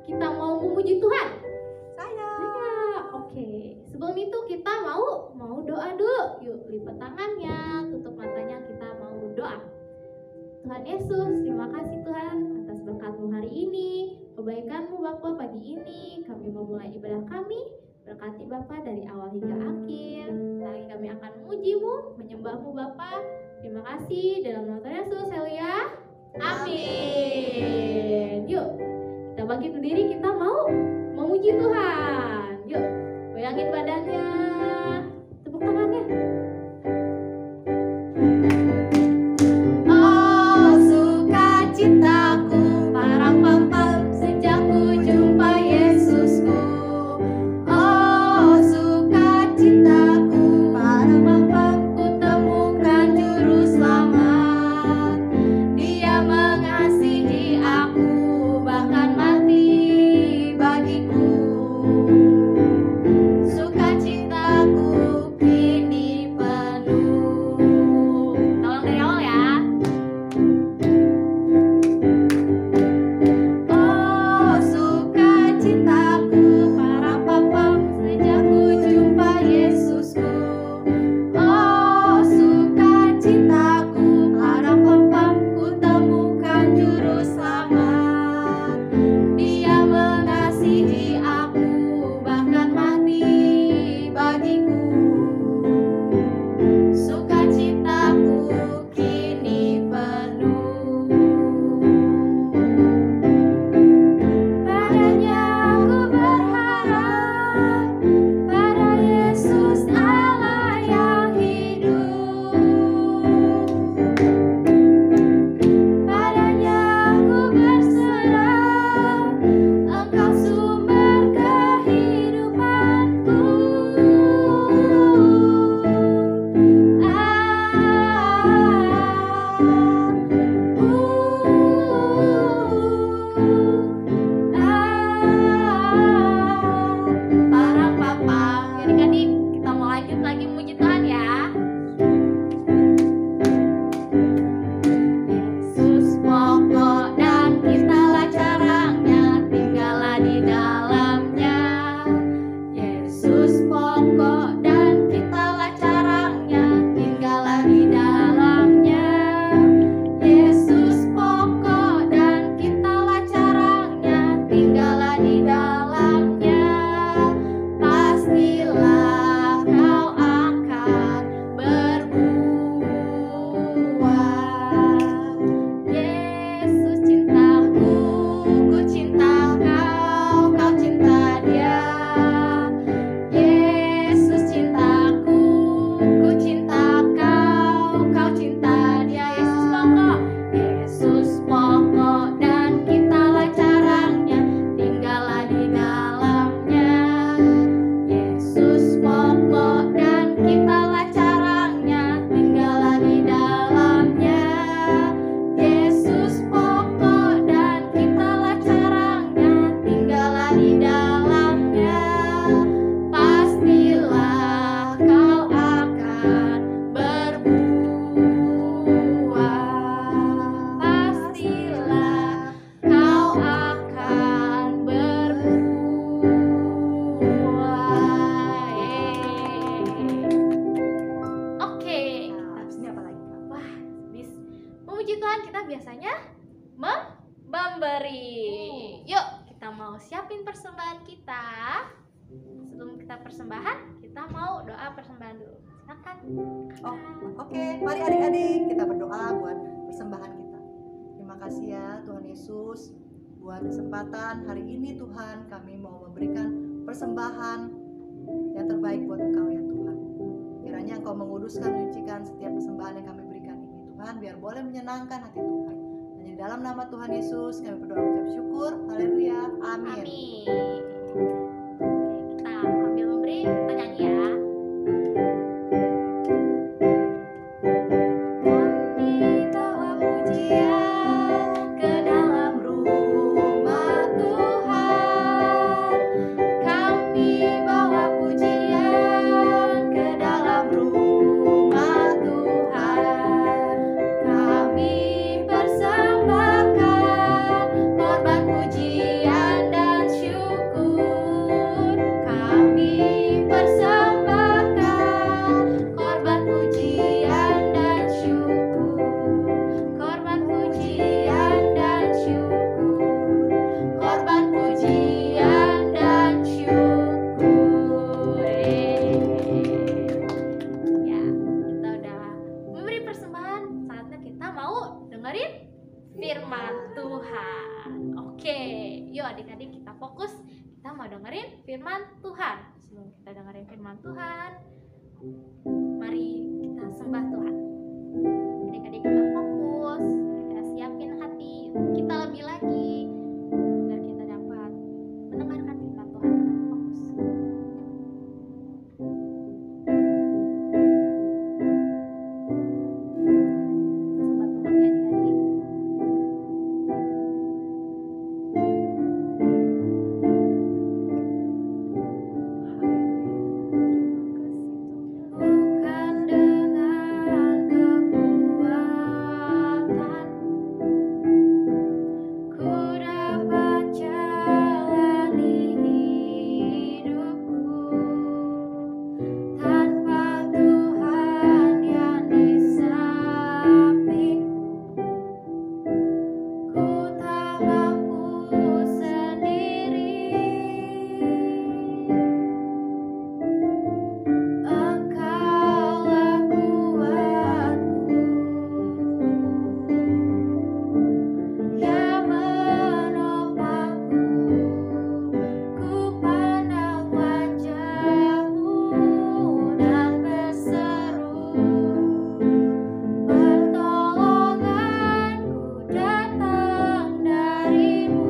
kita mau memuji Tuhan? Saya. Oke. Sebelum itu kita mau doa dulu. Yuk, lipat tangannya, tutup matanya, kita mau doa. Tuhan Yesus, terima kasih Tuhan atas berkat-Mu hari ini, kebaikan-Mu Bapa pagi ini. Kami memulai ibadah kami. Berkati Bapa dari awal hingga akhir. Lagi kami akan memuji-Mu, menyembah-Mu Bapa. Terima kasih dalam nama Tuhan Yesus. Haleluya. Amin. Yuk, kita bangkit berdiri, kita mau memuji Tuhan. Yuk, goyangin badannya, tepuk tangannya. Oh, sukacitaku, parang pampam sejak ku jumpa Yesusku. Oh, sukacitaku, parang pampam ku temukan juru selamat. Dia mengasihi aku, bahkan mati bagiku. Sukacitaku kini penuh. Tolong dari awal ya. Oh, sukacitaku, para papam sejak ku jumpa Yesusku. Oh, sukacitaku, para papam ku temukan juru selamat. Dia mengasihi aku, bahkan mati bagiku. Sukacitaku kini penuh. Padanya aku berharap, pada Yesus Allah yang hidup. Padanya aku berserah, Engkau sumber kehidupanku. Parang papa. Adik-adik, kita mau lanjut lagi memuji Tuhan ya. Yesus pokok dan kitalah caranya, tinggallah di dalamnya. Yesus pokok dan kitalah caranya, tinggallah di dalamnya. Yesus pokok dan kitalah caranya, tinggallah di dalamnya. Pastilah kau akan berbuah. Yesus cintaku, ku cinta kau, kau cinta dia. Yesus cintaku, ku cinta kau, kau cinta dia. Yesus pokok dan kitalah caranya, tinggallah di dalamnya. Yesus pokok dan kitalah caranya, tinggallah di dalamnya. Yesus pokok dan kitalah caranya, tinggallah di dalamnya. Pastilah kau akan berbuah. Pastilah kau akan berbuah. Oke, Habisnya apa lagi? wah, habis memuji Tuhan kita biasanya memberi. Yuk, kita mau siapin persembahan kita. Sebelum kita persembahan, kita mau doa persembahan dulu. Silakan. Oh, oke. Mari adik-adik kita berdoa buat persembahan kita. Terima kasih ya Tuhan Yesus buat kesempatan hari ini Tuhan, kami mau memberikan persembahan yang terbaik buat Engkau ya Tuhan. Kiranya Engkau menguduskan, menyucikan setiap persembahan yang kami berikan ini Tuhan, biar boleh menyenangkan hati Tuhan. Dan di dalam nama Tuhan Yesus kami berdoa mengucap syukur. Haleluya. Amin. Amin. Oke, kita ambil memberi, kita nyanyi ya. Kami bawa pujian ke dalam rumah Tuhan. Kami bawa pujian ke dalam rumah Tuhan. Kami persembahkan korban pujian dan adik-adik kita fokus, kita mau dengerin firman Tuhan. Sebelum kita dengerin firman Tuhan, mari kita sembah Tuhan. Adik-adik kita fokus, kita siapin hati kita lebih lagi agar kita dapat mendengarkan firman Tuhan dengan fokus. Sembah Tuhan ya adik-adik. Bukan dengan kekuatan ku dapat jalani hidupku, tanpa Tuhan yang di sampingku ku tak mampu sendiri. Engkaulah kuatku yang menopangku, ku pandang wajah-Mu dan berseru, pertolonganku datang dari-Mu.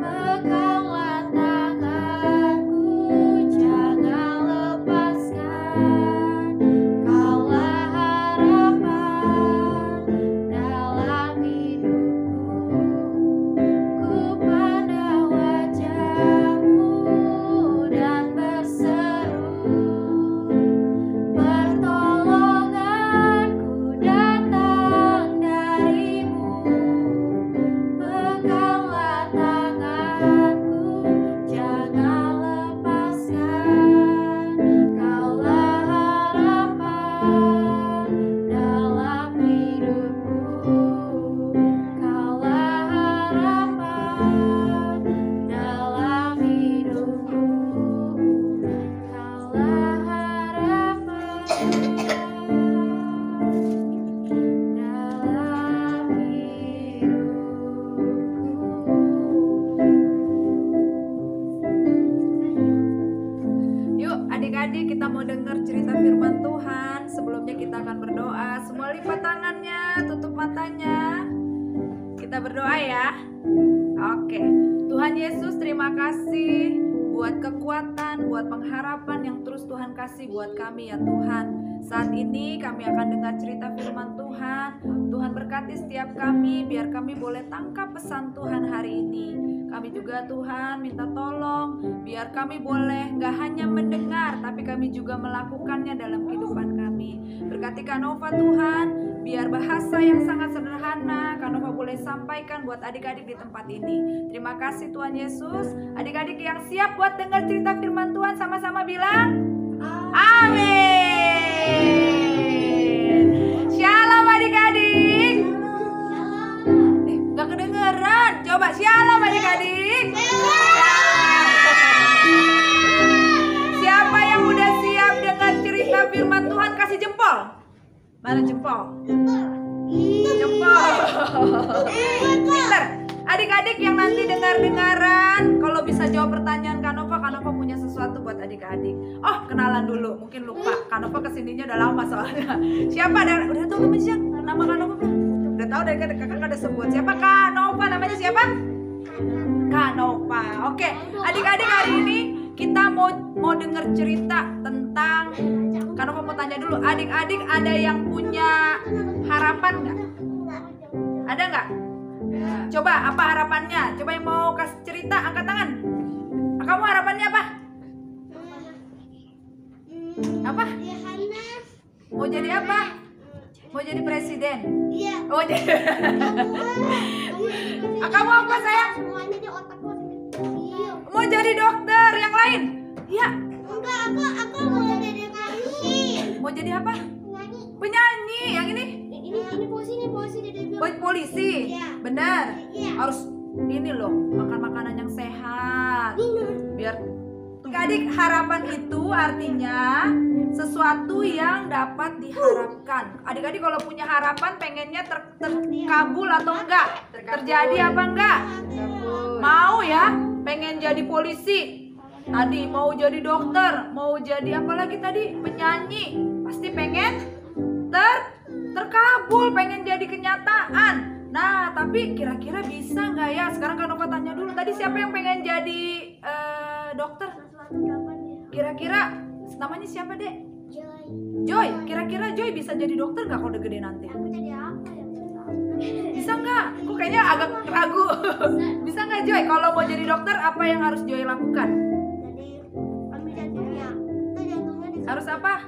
Peganglah tanganku, jangan lepaskan. Kaulah harapan dalam hidupku. Ku pandang wajah-Mu dan berseru, pertolonganku datang dari-Mu. Peganglah tanganku, jangan lepaskan. Kaulah harapan dalam hidupku. Kaulah harapan dalam hidupku. Kaulah harapan dalam hidupku. Yuk adik-adik, kita mau dengar cerita firman Tuhan. Sebelumnya kita akan berdoa. Semua lipat tangannya, tutup matanya. Kita berdoa ya. Oke. Tuhan Yesus, terima kasih buat kekuatan, buat pengharapan yang terus Tuhan kasih buat kami ya Tuhan. Saat ini kami akan dengar cerita firman Tuhan. Tuhan berkati setiap kami, biar kami boleh tangkap pesan Tuhan hari ini. Kami juga Tuhan minta tolong, biar kami boleh gak hanya mendengar, tapi kami juga melakukannya dalam kehidupan kami. Berkati Kanova Tuhan, biar bahasa yang sangat sederhana Kanova boleh sampaikan buat adik-adik di tempat ini. Terima kasih Tuhan Yesus. Adik-adik yang siap buat dengar cerita firman Tuhan, sama-sama bilang amin. Shalom adik-adik. Gak kedengeran. Coba shalom adik-adik. Siapa yang udah siap dengar cerita firman Tuhan, kasih jempol. Mana jempol? Jempol. Pinter. Adik-adik yang nanti dengar-dengaran, kalau bisa jawab pertanyaan Kanova punya sesuatu buat adik-adik. Oh, kenalan dulu, mungkin lupa. Kanova kesininya udah lama soalnya. Siapa? Udah tahu belum sih nama Kanova belum? Udah tahu dari kakak ada sebut. Siapa Kanova? Namanya siapa? Kanova. Oke, adik-adik hari ini kita mau dengar cerita tentang Kanova. Mau tanya dulu, adik-adik ada yang punya harapan nggak? Ada nggak? Coba apa harapannya? Coba yang mau kasih cerita angkat tangan. Kamu harapannya apa? Apa? Mau jadi apa? Mau jadi presiden? Iya. Oh jadi. Kamu apa sayang? Semuanya di otakku. Iya. Mau jadi dokter? Yang lain? Iya. Enggak, aku mau jadi polisi. Mau jadi apa? Nyanyi. Penyanyi. Yang ini? Ini polisi jadi Polisi. Iya. Benar. Iya. Harus ini loh, makan makanan yang sehat. Biar adik, harapan itu artinya sesuatu yang dapat diharapkan. Adik-adik kalau punya harapan pengennya terkabul atau enggak? Terjadi apa enggak? Mau ya, pengen jadi polisi. Tadi mau jadi dokter, mau jadi apa lagi tadi? Penyanyi. Pasti pengen terkabul, pengen jadi kenyataan. Nah, tapi kira-kira bisa nggak ya? Sekarang Kak Nova tanya dulu. Tadi siapa yang pengen jadi dokter? Kira-kira namanya siapa, Dek? Joy. Kira-kira Joy bisa jadi dokter nggak kalau udah gede nanti? Bisa nggak? Kok kayaknya agak ragu. Bisa nggak Joy? Kalau mau jadi dokter, apa yang harus Joy lakukan? Harus apa?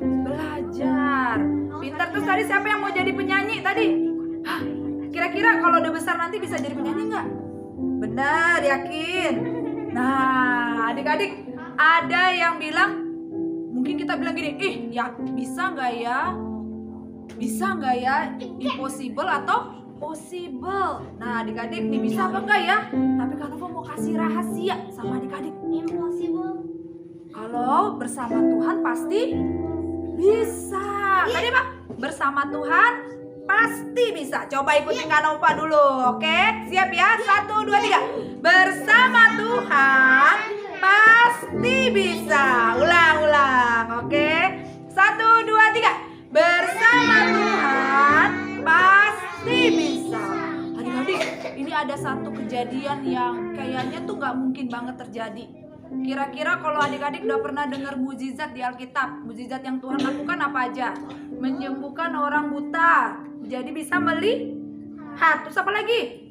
Belajar. Pintar. Terus tadi siapa yang mau jadi penyanyi tadi? Hah, kira-kira kalau udah besar nanti bisa jadi penyanyi nggak? Benar, yakin? Nah, adik-adik, ada yang bilang, mungkin kita bilang gini, ya bisa nggak ya? Bisa nggak ya? Impossible atau possible? Nah, adik-adik, nih bisa apa enggak ya? Tapi Kak Nova mau kasih rahasia sama adik-adik. Impossible. Kalau bersama Tuhan pasti bisa. Tadi Pak, bersama Tuhan pasti bisa. Coba ikutin Kak Nova dulu, oke? Siap ya? 1, 2, 3. Bersama Tuhan pasti bisa. Ulang, oke? 1, 2, 3. Bersama Tuhan pasti bisa. Adik-adik, ini ada satu kejadian yang kayaknya tuh gak mungkin banget terjadi. Kira-kira kalau adik-adik udah pernah dengar mukjizat di Alkitab, mukjizat yang Tuhan lakukan apa aja? Menyembuhkan orang buta, jadi bisa melihat. Terus apa lagi?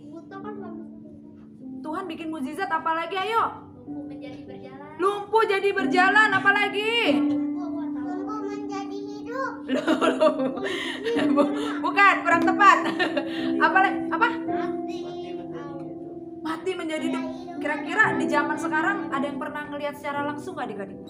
Tuhan bikin mukjizat apa lagi? Ayo. Lumpuh jadi berjalan, apa lagi? Lumpuh menjadi hidup. Bukan, kurang tepat. Apa? Mati menjadi hidup. Kira-kira di zaman sekarang ada yang pernah ngelihat secara langsung gak adik-adik?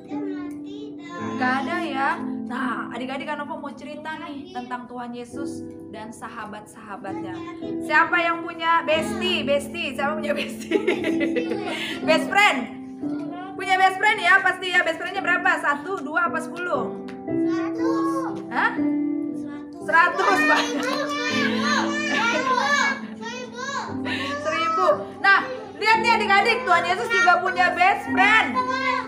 Gak ada ya. Nah, adik-adik Kak Nova mau cerita nih tentang Tuhan Yesus dan sahabat-sahabatnya. Siapa yang punya bestie? Siapa punya bestie? Best friend. Punya best friend ya pasti ya. Best friendnya berapa? 1, 2, apa 10? 100. Hah? 100 banyak. 1000. Nah, lihat nih adik-adik, Tuhan Yesus juga punya best friend.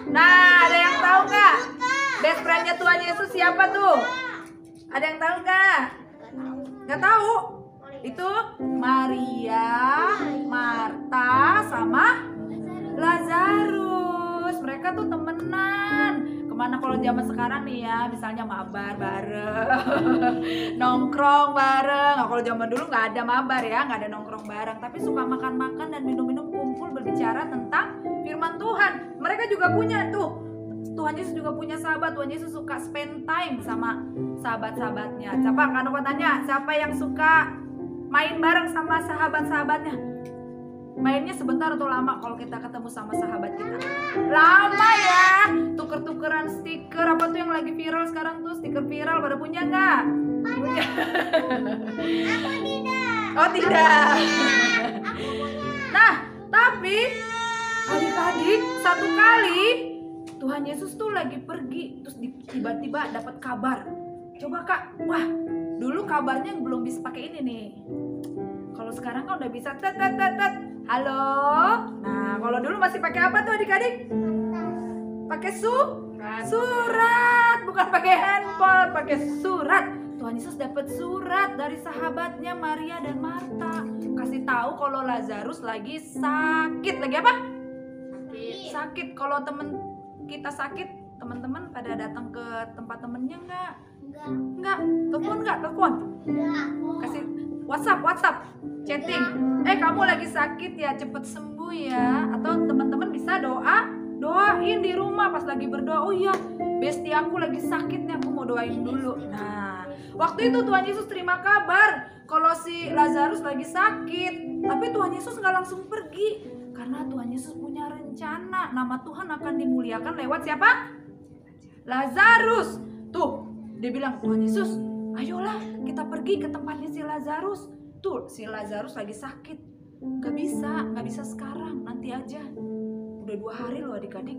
Nah, ada yang tahu nggak? Best friendnya Tuhan Yesus siapa tuh? Ada yang tahu nggak? Nggak tahu? Itu Maria, Marta, sama Lazarus. Mereka tuh temenan. Kemana kalau zaman sekarang nih ya, misalnya mabar bareng, nongkrong bareng. Nah, kalau zaman dulu nggak ada mabar ya, nggak ada nongkrong bareng, tapi suka makan-makan dan minum-minum, kumpul berbicara tentang firman Tuhan. Mereka juga punya tuh. Tuhan Yesus juga punya sahabat. Tuhan Yesus suka spend time sama sahabat-sahabatnya. Coba Kak Nova tanya, siapa yang suka main bareng sama sahabat-sahabatnya? Mainnya sebentar atau lama kalau kita ketemu sama sahabat kita? Lama ya. Tuker-tukeran stiker. Apa tuh yang lagi viral sekarang tuh? Stiker viral pada punya nggak? Punya. Aku tidak. Oh tidak. Nah, tapi adik-adik, satu kali Tuhan Yesus tuh lagi pergi, terus tiba-tiba dapat kabar. Coba Kak, wah dulu kabarnya belum bisa pakai ini nih. Kalau sekarang kan udah bisa tet. Halo. Nah, kalau dulu masih pakai apa tuh adik-adik? Pakai surat, bukan pakai handphone, pakai surat. Tuhan Yesus dapat surat dari sahabatnya Maria dan Marta. Kasih tahu kalau Lazarus lagi sakit. Lagi apa? Sakit. Kalau temen kita sakit, teman-teman pada datang ke tempat temennya enggak? Enggak. Telepon. Kasih WhatsApp, chatting. Kamu lagi sakit ya, cepet sembuh ya. Atau teman-teman bisa doain di rumah pas lagi berdoa. Oh iya, bestie aku lagi sakit nih, aku mau doain dulu. Nah, waktu itu Tuhan Yesus terima kabar kalau si Lazarus lagi sakit. Tapi Tuhan Yesus nggak langsung pergi, karena Tuhan Yesus punya rencana. Nama Tuhan akan dimuliakan lewat siapa? Lazarus. Tuh, dia bilang, Tuhan Yesus, ayolah kita pergi ke tempatnya si Lazarus. Tuh, si Lazarus lagi sakit. Gak bisa sekarang, nanti aja. Udah 2 hari loh adik-adik.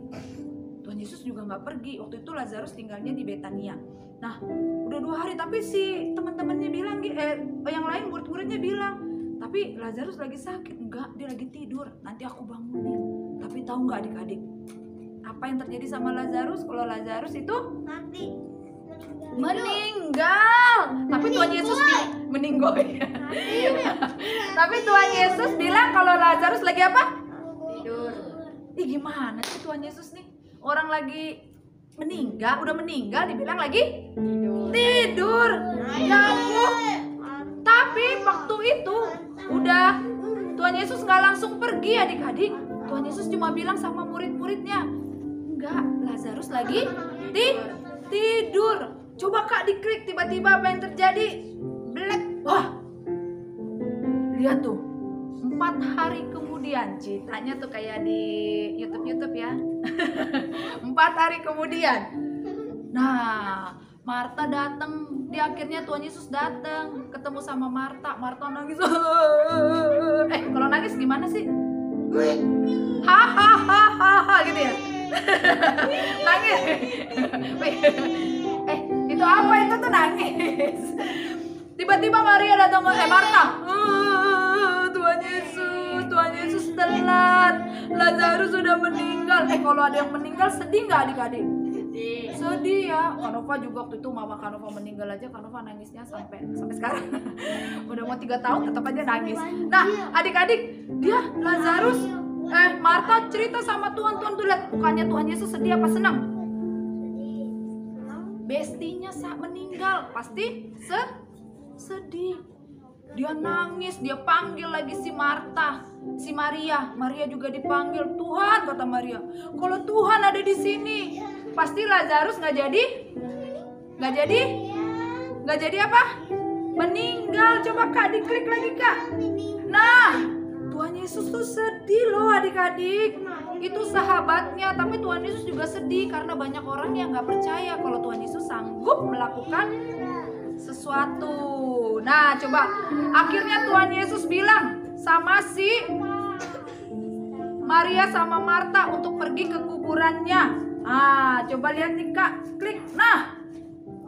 Tuhan Yesus juga gak pergi. Waktu itu Lazarus tinggalnya di Betania. Nah, udah 2 hari, tapi si teman-temannya bilang, yang lain murid-muridnya bilang, Tapi Lazarus lagi sakit. Enggak, dia lagi tidur. Nanti aku bangunin. Tapi tahu nggak adik-adik? Apa yang terjadi sama Lazarus? Kalau Lazarus itu Mati. meninggal. Tapi Tuhan Yesus meninggal ya. Tapi Tuhan Yesus bilang kalau Lazarus lagi apa? Tidur. Ih, gimana sih Tuhan Yesus nih? Orang lagi meninggal, udah meninggal dibilang lagi tidur. Ya ampun. Tapi waktu itu udah Tuhan Yesus nggak langsung pergi adik-adik. Tuhan Yesus cuma bilang sama murid-muridnya, enggak, Lazarus lagi tidur. Coba Kak diklik, tiba-tiba apa yang terjadi? Black. Wah, lihat tuh, 4 hari kemudian, ceritanya tuh kayak di YouTube ya. 4 hari kemudian. Nah, Marta datang, dia akhirnya Tuhan Yesus datang, ketemu sama Marta. Marta nangis. Kalau nangis gimana sih? Hahaha gitu ya. Nangis. Itu apa itu tuh nangis? Tiba-tiba Maria datang ke Marta. Tuhan Yesus telat. Lazarus sudah meninggal. Kalau ada yang meninggal sedih nggak adik-adik? Sedih ya. Kanova juga waktu itu mama Kanova meninggal aja, Kanova nangisnya sampai sekarang. Udah mau 3 tahun tetap aja nangis. Nah, adik-adik, dia Lazarus Marta cerita sama Tuhan tuh lihat mukanya Tuhan Yesus sedih apa senang? Bestinya meninggal, pasti sedih. Dia nangis, dia panggil lagi si Marta, si Maria. Maria juga dipanggil. Tuhan, kata Maria, kalau Tuhan ada di sini, pasti Lazarus nggak jadi apa? Meninggal. Coba Kak diklik lagi Kak. Nah, Tuhan Yesus tuh sedih loh adik-adik. Itu sahabatnya, tapi Tuhan Yesus juga sedih karena banyak orang yang nggak percaya kalau Tuhan Yesus sanggup melakukan sesuatu. Nah, coba akhirnya Tuhan Yesus bilang sama si Maria sama Marta untuk pergi ke kuburannya. Ah, coba lihat nih Kak, klik. Nah,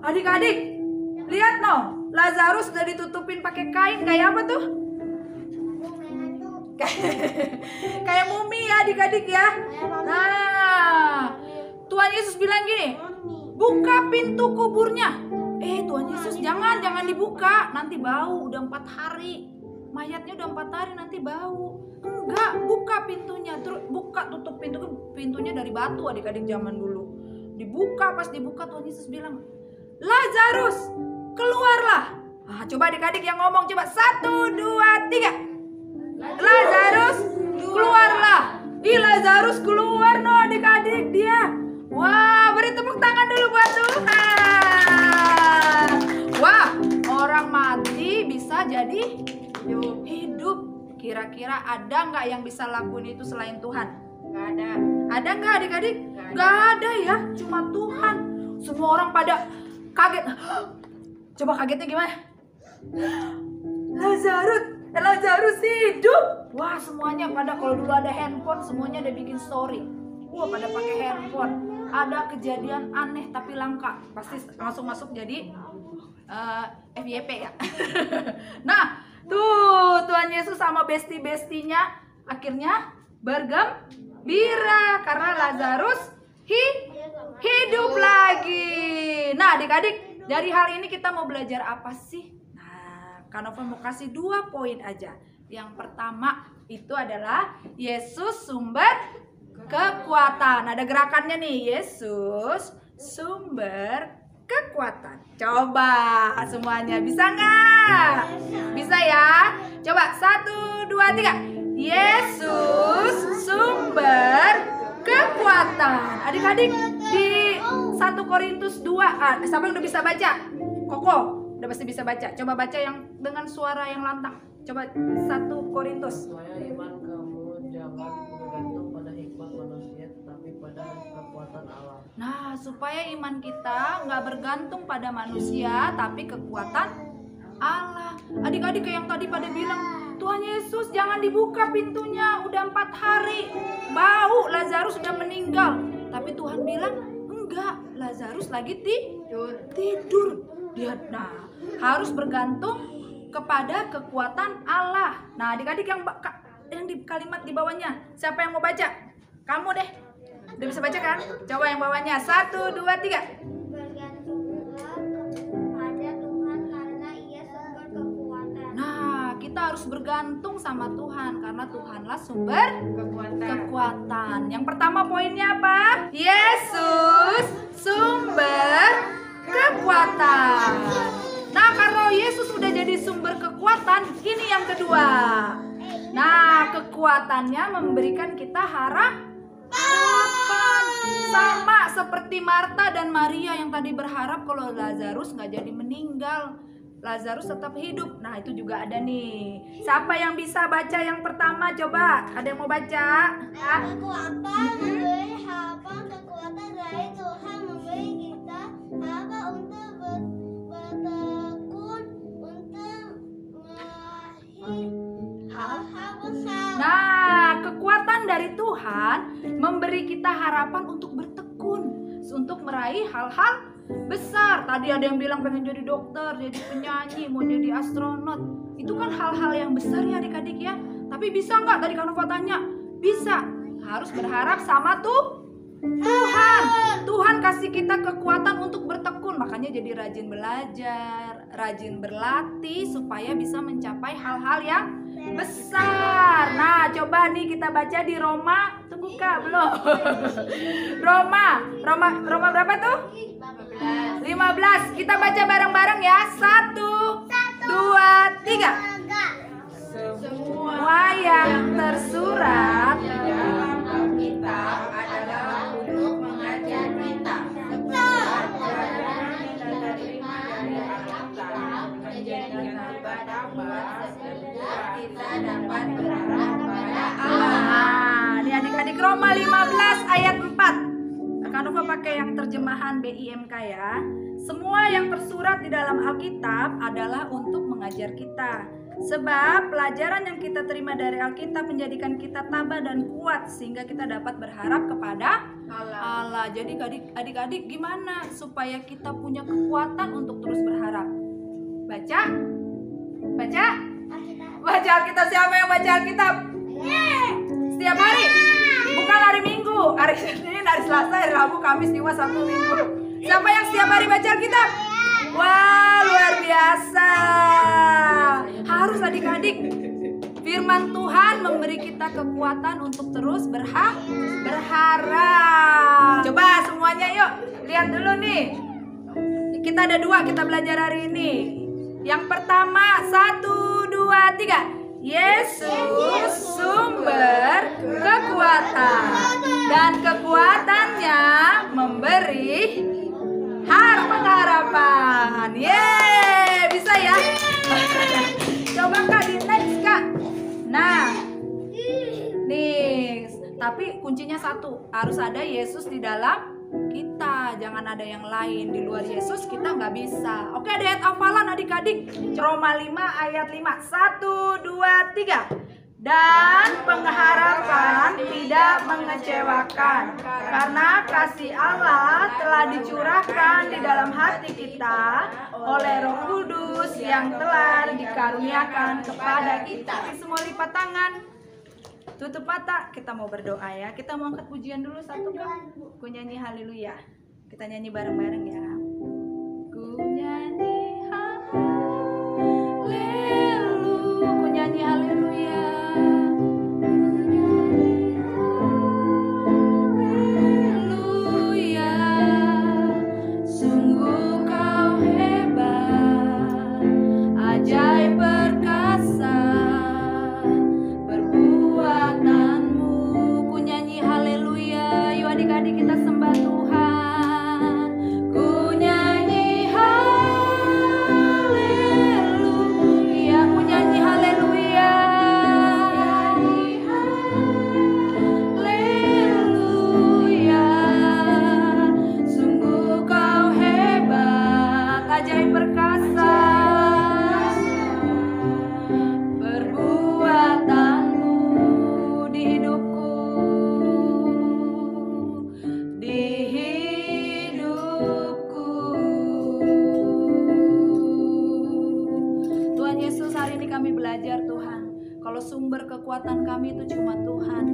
adik-adik, lihat no, Lazarus sudah ditutupin pakai kain kayak apa tuh? Kayak mumi ya adik-adik ya. Nah, Tuhan Yesus bilang gini, buka pintu kuburnya. Tuhan Yesus jangan dibuka, nanti bau. Udah 4 hari, mayatnya udah 4 hari nanti bau. Enggak, buka pintunya. Terus tutup pintunya dari batu adik-adik zaman dulu. Dibuka, pas dibuka Tuhan Yesus bilang, Lazarus keluarlah. Coba adik-adik yang ngomong, coba 1, 2, 3. Lazarus keluarlah. Lazarus keluar no adik-adik dia. Wah, beri tepuk tangan dulu buat Tuhan. Wah, orang mati bisa jadi hidup. Kira-kira ada nggak yang bisa lakuin itu selain Tuhan? Nggak ada. Ada nggak adik-adik? Nggak ada ya, cuma Tuhan. Semua orang pada kaget. Coba kagetnya gimana? Lazarus hidup. Wah, semuanya pada, kalau dulu ada handphone semuanya udah bikin story. Wah, pada pakai handphone. Ada kejadian aneh tapi langka, pasti langsung masuk jadi FYP ya. Nah, tuh Tuhan Yesus sama besti-bestinya akhirnya bergembira karena Lazarus hidup lagi. Nah, adik-adik, dari hal ini kita mau belajar apa sih? Kanova mau kasih 2 poin aja. Yang pertama itu adalah Yesus sumber kekuatan. Ada gerakannya nih, Yesus sumber kekuatan. Coba semuanya, bisa nggak? Bisa ya? Coba 1, 2, 3. Yesus sumber kekuatan. Adik-adik, di 1 Korintus 2, siapa yang udah bisa baca? Koko udah pasti bisa baca. Coba baca yang dengan suara yang lantang. Coba 1 Korintus. Supaya iman kamu jangan bergantung pada hikmat manusia, tetapi pada kekuatan Allah. Nah, supaya iman kita nggak bergantung pada manusia, tapi kekuatan Allah. Adik-adik yang tadi pada bilang, Tuhan Yesus jangan dibuka pintunya, udah 4 hari, bau, Lazarus sudah meninggal. Tapi Tuhan bilang, enggak, Lazarus lagi tidur. Dia, nah, harus bergantung kepada kekuatan Allah. Nah, adik-adik yang di kalimat di bawahnya, siapa yang mau baca? Kamu deh. Udah bisa baca kan? Coba yang bawahnya. 1, 2, 3. Bergantunglah kepada Tuhan karena Ia sumber kekuatan. Nah, kita harus bergantung sama Tuhan karena Tuhanlah sumber kekuatan. Yang pertama poinnya apa? Yesus sumber kekuatan. Nah, karena Yesus sudah jadi sumber kekuatan, ini yang kedua. Nah, kekuatannya memberikan kita harapan. Sama seperti Marta dan Maria yang tadi berharap kalau Lazarus nggak jadi meninggal, Lazarus tetap hidup. Nah, itu juga ada nih. Siapa yang bisa baca yang pertama? Coba, ada yang mau baca? Kekuatan memberi harapan, kekuatan dari Tuhan memberi kita harapan untuk bertekun, untuk meraih hal-hal besar. Nah, kekuatan dari Tuhan memberi kita harapan untuk bertekun, untuk meraih hal-hal besar. Tadi ada yang bilang pengen jadi dokter, jadi penyanyi, mau jadi astronot. Itu kan hal-hal yang besar ya adik-adik ya. Tapi bisa nggak? Tadi Kanova tanya. Bisa. Harus berharap sama Tuhan. Tuhan kasih kita kekuatan untuk bertekun. Makanya jadi rajin belajar, rajin berlatih supaya bisa mencapai hal-hal yang besar. Nah, coba nih kita baca di Roma. Tunggu Kak, belum. Roma berapa tuh? 15. Kita baca bareng-bareng ya. 1, 2, 3. Semua yang tersurat di dalam Alkitab adalah untuk mengajar kita. Sebab pelajaran yang kita terima dari Alkitab menjadikan kita tambah dan buat kita dapat berharap pada Allah. Ini adik-adik Roma 15 ayat 4. Kanova pakai yang terjemahan BIMK ya. Semua yang tersurat di dalam Alkitab adalah untuk mengajar kita. Sebab pelajaran yang kita terima dari Alkitab menjadikan kita tabah dan kuat sehingga kita dapat berharap kepada Allah. Jadi adik-adik gimana supaya kita punya kekuatan untuk terus berharap? Baca Alkitab. Siapa yang baca Alkitab? Setiap hari? Bukan hari Minggu. Hari Senin, hari Selasa, hari Rabu, Kamis, Jumat, Sabtu, Minggu. Siapa yang setiap hari baca Alkitab? Wah, luar biasa. Harus adik-adik. Firman Tuhan memberi kita kekuatan untuk terus berharap. Coba semuanya yuk, lihat dulu nih. Kita ada 2 kita belajar hari ini. Yang pertama, 1, 2, 3. Yesus sumber kekuatan dan kekuatannya memberi pengharapan. Yeay, bisa ya? Coba Kak di next Kak. Nah, nih, tapi kuncinya 1, harus ada Yesus di dalam kita, jangan ada yang lain. Di luar Yesus kita nggak bisa. Oke, ada ayat hafalan adik-adik. Roma 5 ayat 5. 1, 2, 3. Dan pengharapan tidak mengecewakan, karena kasih Allah telah dicurahkan di dalam hati kita oleh Roh Kudus yang telah dikaruniakan kepada kita. Semua lipat tangan, tutup mata, kita mau berdoa ya. Kita mau angkat pujian dulu satu Kak. Ku nyanyi haleluya. Kita nyanyi bareng-bareng ya. Ku nyanyi haleluya. Ku nyanyi haleluya. Sungguh kau hebat, ajaib perkasa perbuatanmu. Ku nyanyi haleluya. Yuk adik-adik kita sembah Tuhan. Ku nyanyi haleluya. sumber kekuatan kami itu cuma Tuhan.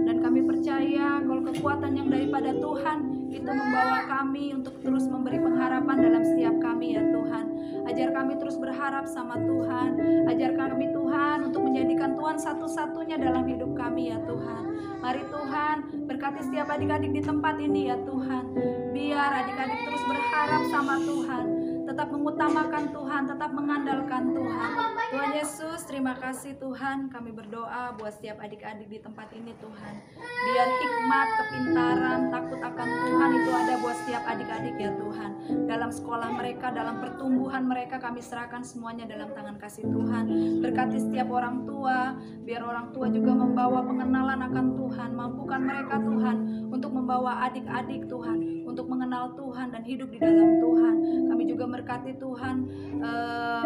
Dan kami percaya kalau kekuatan yang daripada Tuhan itu membawa kami untuk terus memberi pengharapan dalam setiap kami ya Tuhan. Ajar kami terus berharap sama Tuhan. Ajar kami Tuhan untuk menjadikan Tuhan satu-satunya dalam hidup kami ya Tuhan. Mari Tuhan berkati setiap adik-adik di tempat ini ya Tuhan. Biar adik-adik terus berharap sama Tuhan, tetap mengutamakan Tuhan, tetap mengandalkan Tuhan. Tuhan Yesus, terima kasih Tuhan. Kami berdoa buat setiap adik-adik di tempat ini Tuhan. Biar hikmat, kepintaran, takut akan Tuhan itu ada buat setiap adik-adik ya Tuhan. Dalam sekolah mereka, dalam pertumbuhan mereka, kami serahkan semuanya dalam tangan kasih Tuhan. Berkati setiap orang tua, biar orang tua juga membawa pengenalan akan Tuhan. Mampukan mereka Tuhan untuk membawa adik-adik Tuhan, untuk mengenal Tuhan dan hidup di dalam Tuhan. Kami juga berkati Tuhan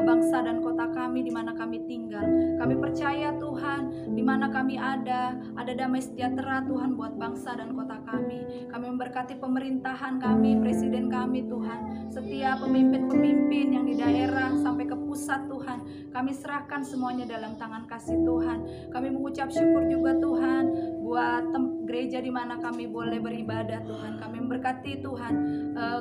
bangsa dan kota kami di mana kami tinggal. Kami percaya Tuhan di mana kami ada damai sejahtera Tuhan buat bangsa dan kota kami. Kami memberkati pemerintahan kami, presiden kami Tuhan, setiap pemimpin-pemimpin yang di daerah sampai ke pusat Tuhan. Kami serahkan semuanya dalam tangan kasih Tuhan. Kami mengucap syukur juga Tuhan buat gereja di mana kami boleh beribadah Tuhan. Kami memberkati Tuhan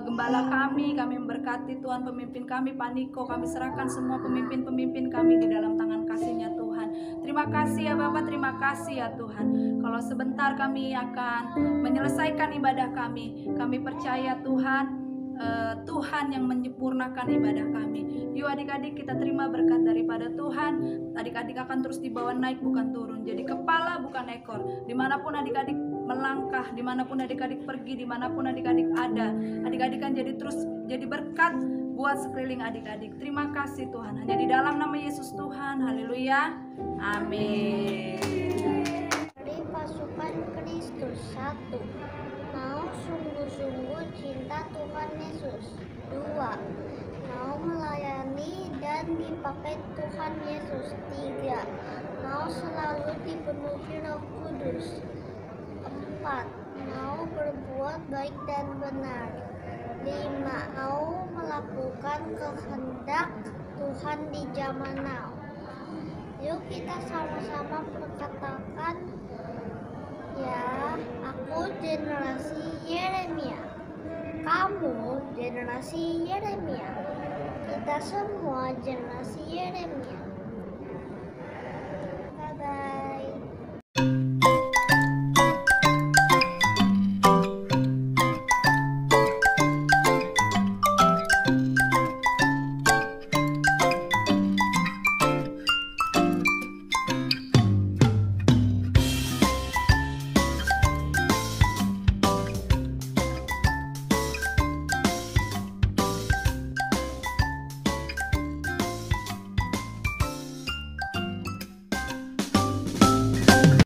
gembala kami memberkati Tuhan pemimpin kami Pak Niko. Kami serahkan semua pemimpin-pemimpin kami di dalam tangan kasih-Nya Tuhan. Terima kasih ya Bapak, terima kasih ya Tuhan. Kalau sebentar kami akan menyelesaikan ibadah kami percaya Tuhan Tuhan yang menyempurnakan ibadah kami. Yuk adik-adik kita terima berkat daripada Tuhan. Adik-adik akan terus dibawa naik bukan turun. Jadi kepala bukan ekor. Dimanapun adik-adik melangkah, dimanapun adik-adik pergi, dimanapun adik-adik ada, adik-adik kan jadi berkat buat sekeliling adik-adik. Terima kasih Tuhan. Hanya di dalam nama Yesus Tuhan. Haleluya. Amin. Dari pasukan Kristus 1. Mau sungguh-sungguh cinta Tuhan Yesus. 2. Mau melayani dan dipakai Tuhan Yesus. 3. Mau selalu dipenuhi Roh Kudus. 4. Mau berbuat baik dan benar. 5. Mau melakukan kehendak Tuhan di zaman now. Yuk kita sama-sama perkatakan, ya, aku generasi Yeremia. Kamu generasi Yeremia. Kita semua generasi Yeremia.